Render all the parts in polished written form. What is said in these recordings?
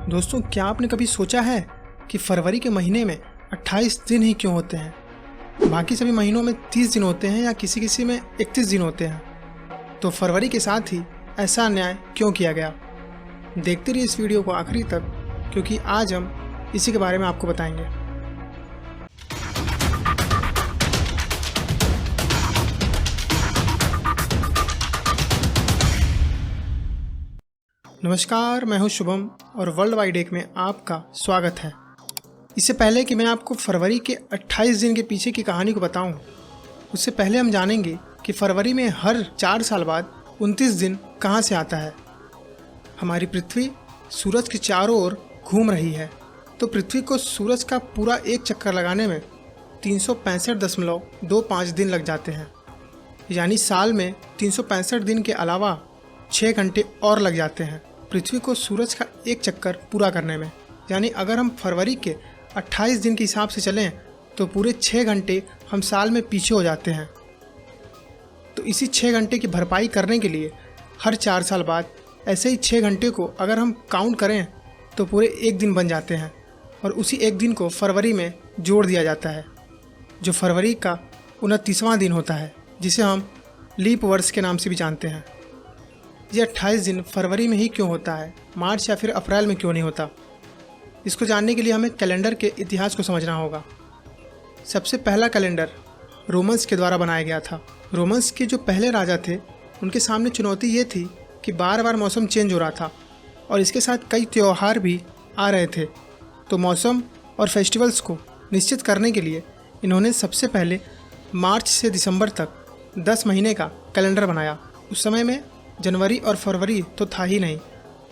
दोस्तों, क्या आपने कभी सोचा है कि फरवरी के महीने में 28 दिन ही क्यों होते हैं? बाकी सभी महीनों में 30 दिन होते हैं या किसी किसी में 31 दिन होते हैं। तो फरवरी के साथ ही ऐसा अन्याय क्यों किया गया? देखते रहिए इस वीडियो को आखिरी तक, क्योंकि आज हम इसी के बारे में आपको बताएंगे। नमस्कार, मैं हूं शुभम और वर्ल्ड वाइड एक में आपका स्वागत है। इससे पहले कि मैं आपको फरवरी के 28 दिन के पीछे की कहानी को बताऊं, उससे पहले हम जानेंगे कि फरवरी में हर 4 साल बाद 29 दिन कहां से आता है। हमारी पृथ्वी सूरज के चारों ओर घूम रही है, तो पृथ्वी को सूरज का पूरा एक चक्कर लगाने में 365.25 दिन लग जाते हैं। यानी साल में 365 दिन के अलावा 6 घंटे और लग जाते हैं पृथ्वी को सूरज का एक चक्कर पूरा करने में। यानी अगर हम फरवरी के 28 दिन के हिसाब से चलें तो पूरे 6 घंटे हम साल में पीछे हो जाते हैं। तो इसी 6 घंटे की भरपाई करने के लिए हर 4 साल बाद ऐसे ही 6 घंटे को अगर हम काउंट करें तो पूरे एक दिन बन जाते हैं, और उसी एक दिन को फरवरी में जोड़ दिया जाता है, जो फरवरी का 29वां दिन होता है, जिसे हम लीप वर्ष के नाम से भी जानते हैं। ये 28 दिन फरवरी में ही क्यों होता है, मार्च या फिर अप्रैल में क्यों नहीं होता? इसको जानने के लिए हमें कैलेंडर के इतिहास को समझना होगा। सबसे पहला कैलेंडर रोमन्स के द्वारा बनाया गया था। रोमन्स के जो पहले राजा थे, उनके सामने चुनौती ये थी कि बार बार मौसम चेंज हो रहा था और इसके साथ कई त्यौहार भी आ रहे थे। तो मौसम और फेस्टिवल्स को निश्चित करने के लिए इन्होंने सबसे पहले मार्च से दिसंबर तक 10 महीने का कैलेंडर बनाया। उस समय में जनवरी और फरवरी तो था ही नहीं।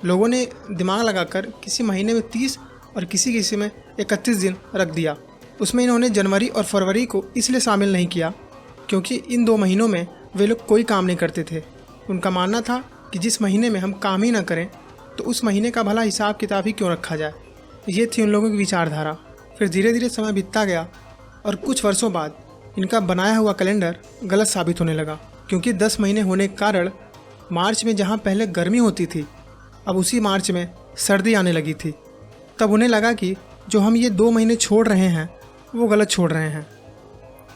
लोगों ने दिमाग लगाकर किसी महीने में 30 और किसी में 31 दिन रख दिया। उसमें इन्होंने जनवरी और फरवरी को इसलिए शामिल नहीं किया क्योंकि इन 2 महीनों में वे लोग कोई काम नहीं करते थे। उनका मानना था कि जिस महीने में हम काम ही ना करें तो उस महीने का भला हिसाब किताब ही क्यों रखा जाए। ये थी उन लोगों की विचारधारा। फिर धीरे धीरे समय बीतता गया और कुछ वर्षों बाद इनका बनाया हुआ कैलेंडर गलत साबित होने लगा, क्योंकि 10 महीने होने के कारण मार्च में जहाँ पहले गर्मी होती थी, अब उसी मार्च में सर्दी आने लगी थी। तब उन्हें लगा कि जो हम ये 2 महीने छोड़ रहे हैं वो गलत छोड़ रहे हैं।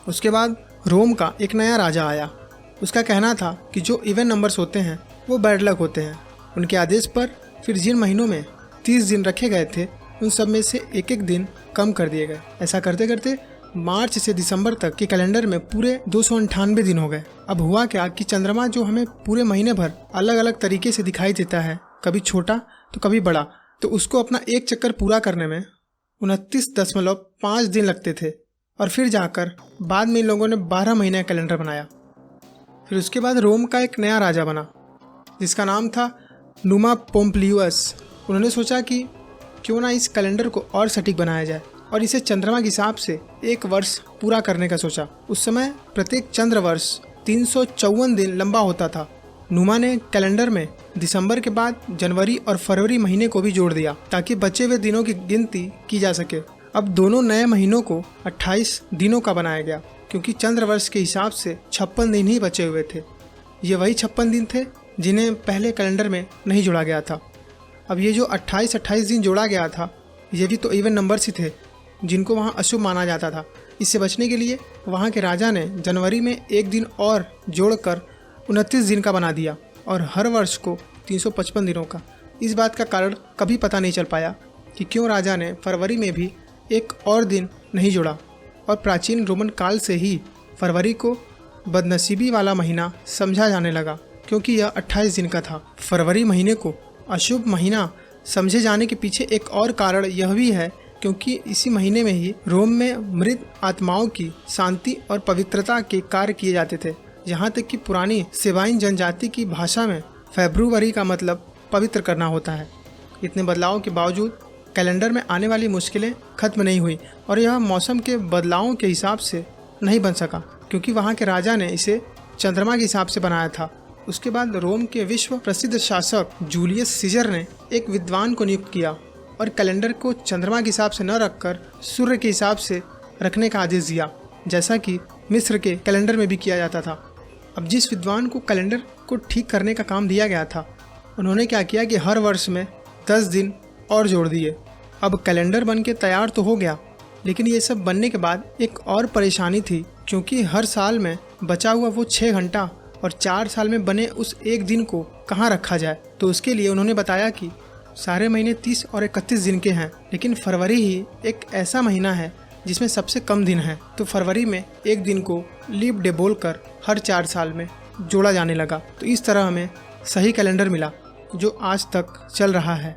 उसके बाद रोम का एक नया राजा आया। उसका कहना था कि जो इवन नंबर्स होते हैं वो बैड लक होते हैं। उनके आदेश पर फिर जिन महीनों में 30 दिन रखे गए थे, उन सब में से एक एक दिन कम कर दिए गए। ऐसा करते करते मार्च से दिसंबर तक के कैलेंडर में पूरे 298 दिन हो गए। अब हुआ क्या कि चंद्रमा जो हमें पूरे महीने भर अलग अलग तरीके से दिखाई देता है, कभी छोटा तो कभी बड़ा, तो उसको अपना एक चक्कर पूरा करने में 29.5 दिन लगते थे। और फिर जाकर बाद में इन लोगों ने 12 महीने का कैलेंडर बनाया। फिर उसके बाद रोम का एक नया राजा बना जिसका नाम था नुमा पोम्प्लियुस। उन्होंने सोचा कि क्यों ना इस कैलेंडर को और सटीक बनाया जाए और इसे चंद्रमा के हिसाब से एक वर्ष पूरा करने का सोचा। उस समय प्रत्येक चंद्र वर्ष 354 दिन लंबा होता था। नुमा ने कैलेंडर में दिसंबर के बाद जनवरी और फरवरी महीने को भी जोड़ दिया ताकि बचे हुए दिनों की गिनती की जा सके। अब दोनों नए महीनों को 28 दिनों का बनाया गया, क्योंकि चंद्र वर्ष के हिसाब से 56 दिन ही बचे हुए थे। ये वही 56 दिन थे जिन्हें पहले कैलेंडर में नहीं जोड़ा गया था। अब ये जो 28 दिन जोड़ा गया था, ये भी तो इवन नंबर्स ही थे जिनको वहाँ अशुभ माना जाता था। इससे बचने के लिए वहाँ के राजा ने जनवरी में एक दिन और जोड़कर 29 दिन का बना दिया और हर वर्ष को 355 दिनों का। इस बात का कारण कभी पता नहीं चल पाया कि क्यों राजा ने फरवरी में भी एक और दिन नहीं जोड़ा, और प्राचीन रोमन काल से ही फरवरी को बदनसीबी वाला महीना समझा जाने लगा, क्योंकि यह 28 दिन का था। फरवरी महीने को अशुभ महीना समझे जाने के पीछे एक और कारण यह भी है क्योंकि इसी महीने में ही रोम में मृत आत्माओं की शांति और पवित्रता के कार्य किए जाते थे। यहाँ तक कि पुरानी सेवाइन जनजाति की भाषा में फेब्रुवरी का मतलब पवित्र करना होता है। इतने बदलावों के बावजूद कैलेंडर में आने वाली मुश्किलें खत्म नहीं हुई, और यह मौसम के बदलावों के हिसाब से नहीं बन सका क्योंकि वहाँ के राजा ने इसे चंद्रमा के हिसाब से बनाया था। उसके बाद रोम के विश्व प्रसिद्ध शासक जूलियस सीजर ने एक विद्वान को नियुक्त किया और कैलेंडर को चंद्रमा के हिसाब से न रखकर सूर्य के हिसाब से रखने का आदेश दिया, जैसा कि मिस्र के कैलेंडर में भी किया जाता था। अब जिस विद्वान को कैलेंडर को ठीक करने का काम दिया गया था, उन्होंने क्या किया कि हर वर्ष में 10 दिन और जोड़ दिए। अब कैलेंडर बन के तैयार तो हो गया, लेकिन ये सब बनने के बाद एक और परेशानी थी, क्योंकि हर साल में बचा हुआ वो 6 घंटा और 4 साल में बने उस एक दिन को कहाँ रखा जाए। तो उसके लिए उन्होंने बताया कि सारे महीने 30 और 31 दिन के हैं, लेकिन फरवरी ही एक ऐसा महीना है जिसमें सबसे कम दिन है। तो फरवरी में एक दिन को लीप डे बोलकर हर 4 साल में जोड़ा जाने लगा। तो इस तरह हमें सही कैलेंडर मिला जो आज तक चल रहा है।